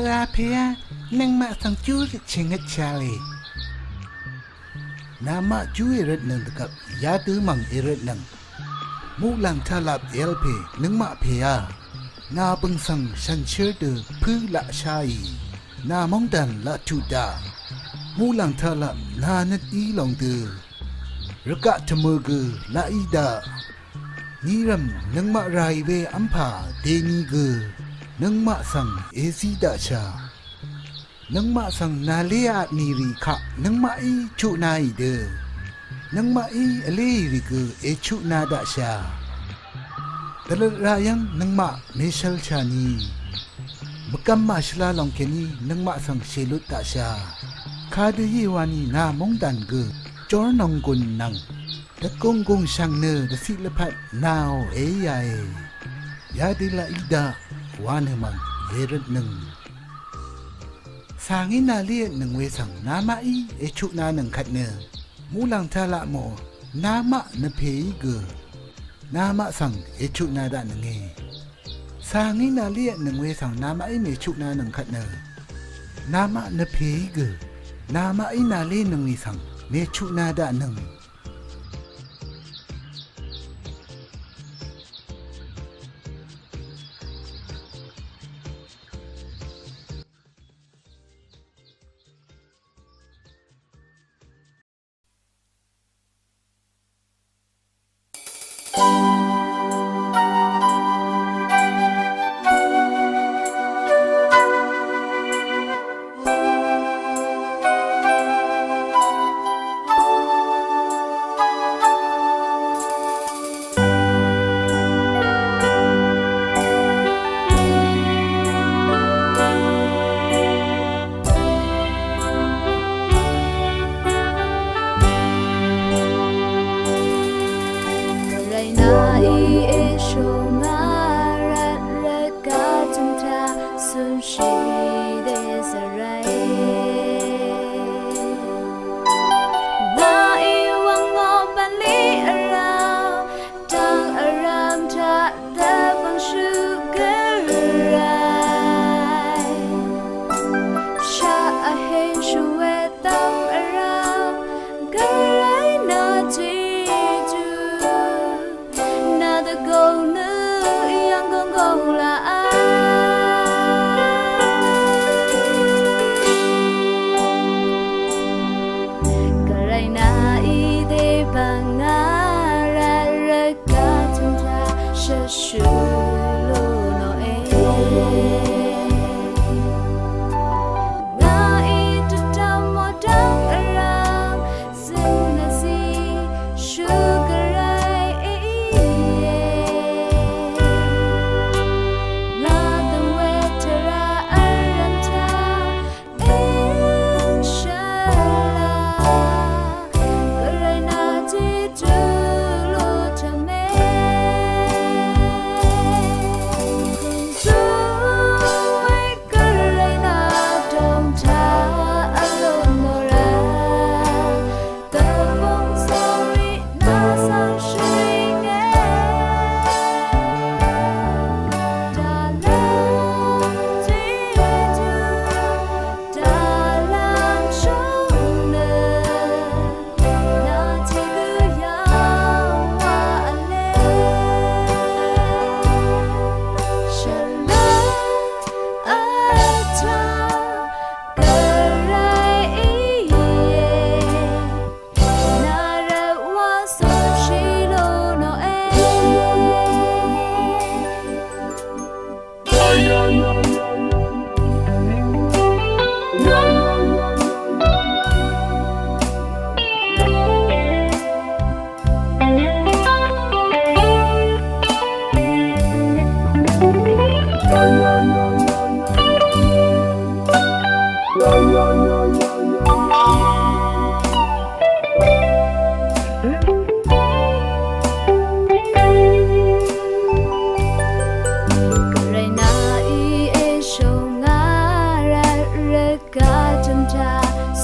ลาเพียนังมาสังจูเชงเชาลีนามาจูเอรัดนังกับยาตือมังเอรัดนังมูลังทาลับเอลเพนังมาเพียนาปังสังชันเชิดพื้ละชายนามองดันละจุดามูลังทาลับนาเนตีลองตือรักะทมือกือละอีดานิรัมนังมาไรเวอัมพาเดนีกือนังมาสังเอซีดาชานังมาสังนาเลียนีรีขะนังมาอีชุนาอีเดนังมาอีอเลริกือเอชุนาดาชาตลอดรายังนังมาเมชัลชานีมกัมมาชลาลองเคนีนังมาสังเชลุตตาชาคาดูยีวานีนามงดันกือจอร์นองกุนนังตะกงกงช่างเนอดสิลพัดนาวเอยายยาดิลาอิดาวานมังเยรดหนึ่งสางินาเลียหนึ่งเวสังนามาอีเอชุนาหนึ่งขัดเนอมูลังทาละโมนามะนเพยเกนามะสังเอชุนาดาหนึ่งเอสางินาเลียหนึ่งเวสังนามะอีเมชุนาหนึ่งขัดเนอนามะนเพยเกนามะอีนาเลียหนึ่งเวสังเมชุนาดาหนึ่ง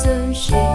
sunshine